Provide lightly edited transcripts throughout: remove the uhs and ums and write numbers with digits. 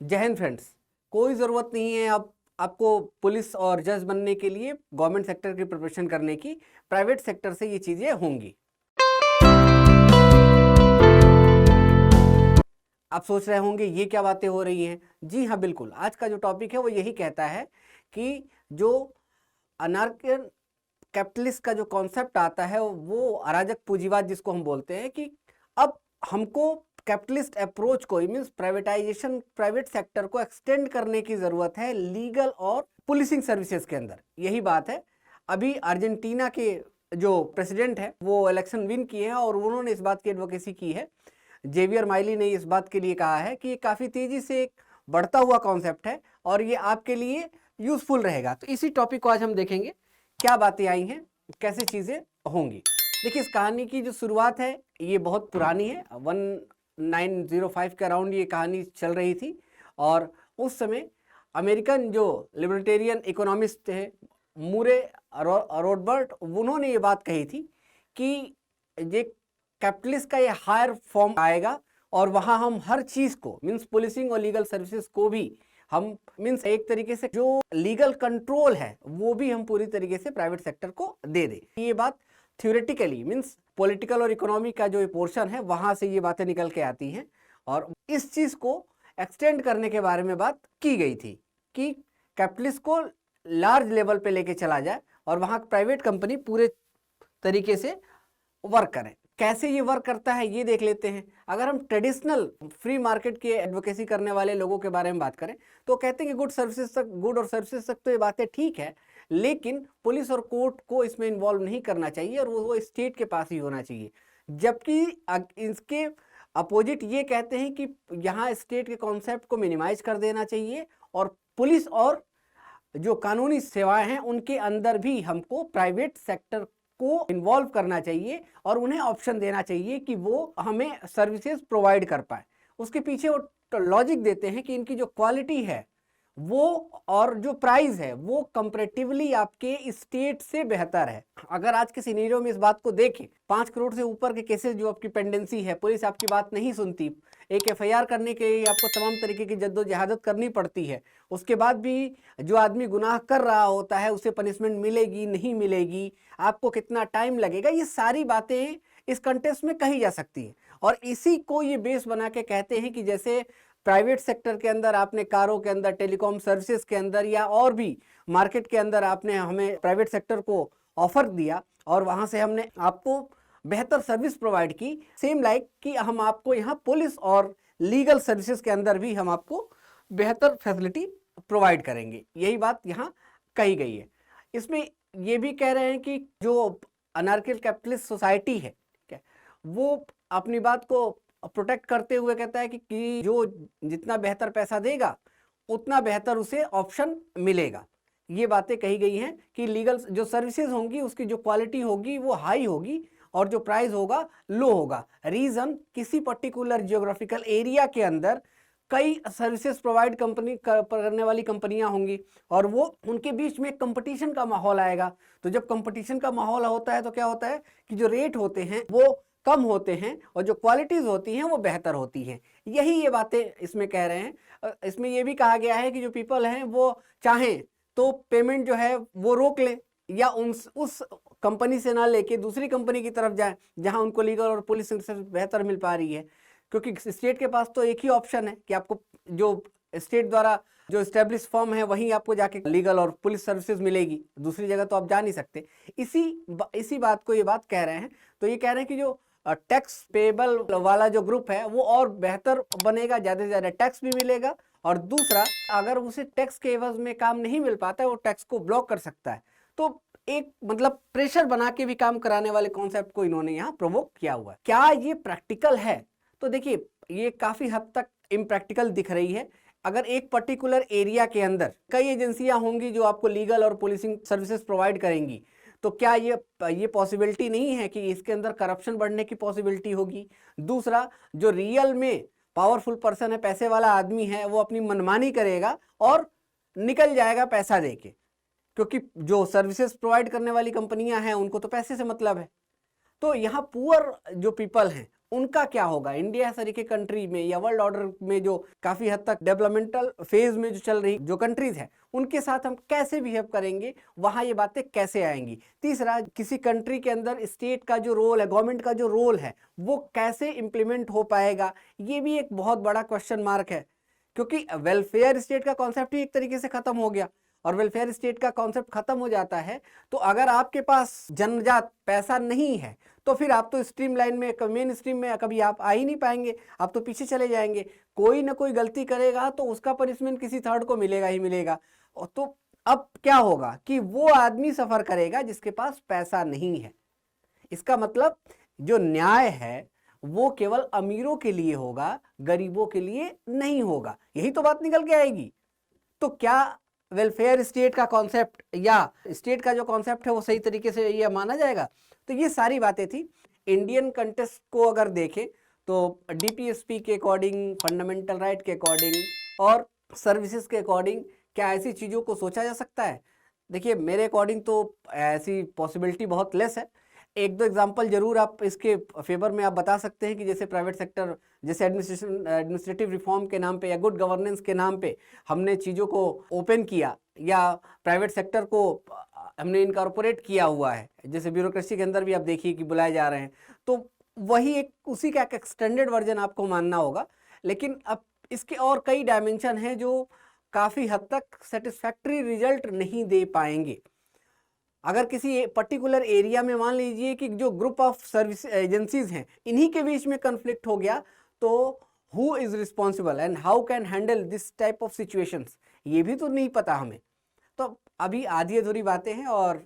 जय हिंद फ्रेंड्स। कोई ज़रूरत नहीं है अब आपको पुलिस और जज बनने के लिए गवर्नमेंट सेक्टर की प्रिपरेशन करने की, प्राइवेट सेक्टर से ये चीज़ें होंगी। आप सोच रहे होंगे ये क्या बातें हो रही हैं। जी हाँ, बिल्कुल। आज का जो टॉपिक है वो यही कहता है कि जो अनार्कियन कैपिटलिस्ट का जो कॉन्सेप्ट आता है वो अराजक पूंजीवाद जिसको हम बोलते हैं, कि अब हमको कैपिटलिस्ट अप्रोच को मीन्स प्राइवेटाइजेशन, प्राइवेट सेक्टर को एक्सटेंड करने की ज़रूरत है लीगल और पुलिसिंग सर्विसेज के अंदर। यही बात है। अभी अर्जेंटीना के जो प्रेसिडेंट है वो इलेक्शन विन किए हैं और उन्होंने इस बात की एडवोकेसी की है। जेवियर माइली ने इस बात के लिए कहा है कि ये काफ़ी तेज़ी से एक बढ़ता हुआ कॉन्सेप्ट है और ये आपके लिए यूज़फुल रहेगा। तो इसी टॉपिक को आज हम देखेंगे, क्या बातें आई हैं, कैसे चीज़ें होंगी। देखिए, इस कहानी की जो शुरुआत है ये बहुत पुरानी है। 1905 के अराउंड ये कहानी चल रही थी और उस समय अमेरिकन जो लिबर्टेरियन इकोनॉमिस्ट थे मूरे रोडबर्ट, उन्होंने ये बात कही थी कि ये कैपिटलिस्ट का ये हायर फॉर्म आएगा और वहाँ हम हर चीज़ को मीन्स पुलिसिंग और लीगल सर्विसेज को भी हम मीन्स एक तरीके से जो लीगल कंट्रोल है वो भी हम पूरी तरीके से प्राइवेट सेक्टर को दे दें। ये बात थ्योरेटिकली मीन्स पॉलिटिकल और इकोनॉमी का जो पोर्शन है वहाँ से ये बातें निकल के आती हैं और इस चीज़ को एक्सटेंड करने के बारे में बात की गई थी कि कैपिटलिस्ट को लार्ज लेवल पे लेके चला जाए और वहाँ प्राइवेट कंपनी पूरे तरीके से वर्क करें। कैसे ये वर्क करता है ये देख लेते हैं। अगर हम ट्रेडिशनल फ्री मार्केट के एडवोकेसी करने वाले लोगों के बारे में बात करें तो कहते हैं कि गुड और सर्विसेज तक तो ये बातें ठीक है, लेकिन पुलिस और कोर्ट को इसमें इन्वॉल्व नहीं करना चाहिए और वो स्टेट के पास ही होना चाहिए। जबकि इसके अपोजिट ये कहते हैं कि यहाँ स्टेट के कॉन्सेप्ट को मिनिमाइज कर देना चाहिए और पुलिस और जो कानूनी सेवाएं हैं उनके अंदर भी हमको प्राइवेट सेक्टर को इन्वॉल्व करना चाहिए और उन्हें ऑप्शन देना चाहिए कि वो हमें सर्विसेज प्रोवाइड कर पाए। उसके पीछे वो लॉजिक देते हैं कि इनकी जो क्वालिटी है वो और जो प्राइस है वो कंपैरेटिवली आपके स्टेट से बेहतर है। अगर आज के सिनेरियो में इस बात को देखें, 5 करोड़ से ऊपर के केसेस जो आपकी पेंडेंसी है, पुलिस आपकी बात नहीं सुनती, एक एफआईआर करने के लिए आपको तमाम तरीके की जद्दोजहद करनी पड़ती है, उसके बाद भी जो आदमी गुनाह कर रहा होता है उसे पनिशमेंट मिलेगी नहीं मिलेगी, आपको कितना टाइम लगेगा, ये सारी बातें इस कंटेक्स्ट में कही जा सकती है। और इसी को ये बेस बना के कहते हैं कि जैसे प्राइवेट सेक्टर के अंदर आपने कारों के अंदर, टेलीकॉम सर्विसेज के अंदर या और भी मार्केट के अंदर आपने हमें प्राइवेट सेक्टर को ऑफर दिया और वहां से हमने आपको बेहतर सर्विस प्रोवाइड की, सेम लाइक कि हम आपको यहाँ पुलिस और लीगल सर्विसेज के अंदर भी हम आपको बेहतर फैसिलिटी प्रोवाइड करेंगे। यही बात यहाँ कही गई है। इसमें ये भी कह रहे हैं कि जो अनार्कियल कैपिटलिस्ट सोसाइटी है वो अपनी बात को प्रोटेक्ट करते हुए कहता है कि जो जितना बेहतर पैसा देगा उतना बेहतर उसे ऑप्शन मिलेगा। ये बातें कही गई हैं कि लीगल जो सर्विसेज होंगी उसकी जो क्वालिटी होगी वो हाई होगी और जो प्राइस होगा लो होगा। रीजन, किसी पर्टिकुलर जियोग्राफिकल एरिया के अंदर कई सर्विसेज प्रोवाइड करने वाली कंपनियां होंगी और वो उनके बीच में कंपटीशन का माहौल आएगा। तो जब कंपटीशन का माहौल होता है तो क्या होता है कि जो रेट होते हैं वो कम होते हैं और जो क्वालिटीज होती हैं वो बेहतर होती हैं। यही ये बातें इसमें कह रहे हैं। इसमें ये भी कहा गया है कि जो पीपल हैं वो चाहें तो पेमेंट जो है वो रोक लें या उस कंपनी से ना लेके दूसरी कंपनी की तरफ जाएं जहां उनको लीगल और पुलिस सर्विस बेहतर मिल पा रही है, क्योंकि स्टेट के पास तो एक ही ऑप्शन है कि आपको जो स्टेट द्वारा जो एस्टेब्लिश फर्म है वहीं आपको जाके लीगल और पुलिस सर्विसेज मिलेगी, दूसरी जगह तो आप जा नहीं सकते। इसी बात को ये बात कह रहे हैं। तो ये कह रहे हैं कि जो टैक्स पेबल वाला जो ग्रुप है वो और बेहतर बनेगा, ज़्यादा से ज़्यादा टैक्स भी मिलेगा और दूसरा अगर उसे टैक्स के एवज में काम नहीं मिल पाता है वो टैक्स को ब्लॉक कर सकता है। तो एक मतलब प्रेशर बना के भी काम कराने वाले कॉन्सेप्ट को इन्होंने यहाँ प्रोवोक किया हुआ है। क्या ये प्रैक्टिकल है? तो देखिए, ये काफ़ी हद तक इम्प्रैक्टिकल दिख रही है। अगर एक पर्टिकुलर एरिया के अंदर कई एजेंसियां होंगी जो आपको लीगल और पुलिसिंग सर्विसेज प्रोवाइड करेंगी, तो क्या ये पॉसिबिलिटी नहीं है कि इसके अंदर करप्शन बढ़ने की पॉसिबिलिटी होगी? दूसरा, जो रियल में पावरफुल पर्सन है, पैसे वाला आदमी है, वो अपनी मनमानी करेगा और निकल जाएगा पैसा देके, क्योंकि जो सर्विसेज प्रोवाइड करने वाली कंपनियां हैं उनको तो पैसे से मतलब है। तो यहाँ पुअर जो पीपल हैं उनका क्या होगा, इंडिया तरीके कंट्री में या वर्ल्ड ऑर्डर में जो काफी हद तक डेवलपमेंटल फेज में जो चल रही जो कंट्रीज है उनके साथ हम कैसे बिहेव करेंगे, वहां ये बातें कैसे आएंगी। तीसरा, किसी कंट्री के अंदर स्टेट का जो रोल है, गवर्नमेंट का जो रोल है, वो कैसे इंप्लीमेंट हो पाएगा, ये भी एक बहुत बड़ा क्वेश्चन मार्क है। क्योंकि वेलफेयर स्टेट का कॉन्सेप्ट ही एक तरीके से खत्म हो गया, और वेलफेयर स्टेट का कॉन्सेप्ट खत्म हो जाता है तो अगर आपके पास जन्मजात पैसा नहीं है तो फिर आप तो स्ट्रीम लाइन में, मेन स्ट्रीम में कभी आप आ ही नहीं पाएंगे, आप तो पीछे चले जाएंगे। कोई ना कोई गलती करेगा तो उसका पनिशमेंट किसी थर्ड को मिलेगा ही मिलेगा। और तो अब क्या होगा कि वो आदमी सफर करेगा जिसके पास पैसा नहीं है। इसका मतलब जो न्याय है वो केवल अमीरों के लिए होगा, गरीबों के लिए नहीं होगा। यही तो बात निकल के आएगी। तो क्या वेलफेयर स्टेट का कॉन्सेप्ट या स्टेट का जो कॉन्सेप्ट है वो सही तरीके से ये माना जाएगा? तो ये सारी बातें थी। इंडियन कंटेक्स्ट को अगर देखें तो डीपीएसपी के अकॉर्डिंग, फंडामेंटल राइट के अकॉर्डिंग और सर्विसेज के अकॉर्डिंग क्या ऐसी चीज़ों को सोचा जा सकता है? देखिए, मेरे अकॉर्डिंग तो ऐसी पॉसिबिलिटी बहुत लेस है। एक दो एग्जांपल जरूर आप इसके फेवर में आप बता सकते हैं कि जैसे प्राइवेट सेक्टर, जैसे एडमिनिस्ट्रेटिव रिफॉर्म के नाम पे या गुड गवर्नेंस के नाम पे हमने चीज़ों को ओपन किया या प्राइवेट सेक्टर को हमने इनकॉर्पोरेट किया हुआ है। जैसे ब्यूरोक्रेसी के अंदर भी आप देखिए कि बुलाए जा रहे हैं, तो वही एक उसी का एक एक्सटेंडेड वर्जन आपको मानना होगा। लेकिन अब इसके और कई डायमेंशन हैं जो काफ़ी हद तक सेटिस्फैक्ट्री रिजल्ट नहीं दे पाएंगे। अगर किसी पर्टिकुलर एरिया में मान लीजिए कि जो ग्रुप ऑफ सर्विस एजेंसीज हैं इन्हीं के बीच में कन्फ्लिक्ट हो गया, तो who is responsible and how can handle this type of situations, ये भी तो नहीं पता हमें। तो अभी आधी अधूरी बातें हैं और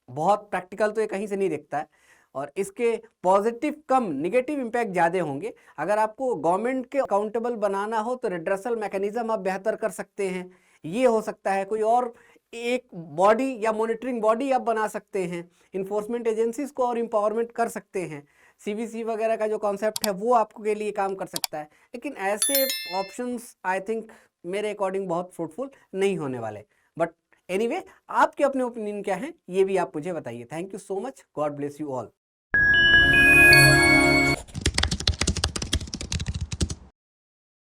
बहुत प्रैक्टिकल तो ये कहीं से नहीं दिखता है, और इसके पॉजिटिव कम निगेटिव इम्पैक्ट ज़्यादा होंगे। अगर आपको गवर्नमेंट के अकाउंटेबल बनाना हो तो रिड्रेसल मैकेनिज्म आप बेहतर कर सकते हैं। ये हो सकता है कोई और एक बॉडी या मॉनिटरिंग बॉडी आप बना सकते हैं, इन्फोर्समेंट एजेंसीज को और इम्पावरमेंट कर सकते हैं। सीवीसी वगैरह का जो कॉन्सेप्ट है वो आपको के लिए काम कर सकता है। लेकिन ऐसे ऑप्शंस आई थिंक मेरे अकॉर्डिंग बहुत फ्रूटफुल नहीं होने वाले। बट एनीवे, आपके अपने ओपिनियन क्या हैं ये भी आप मुझे बताइए। Thank you so much, God bless you all.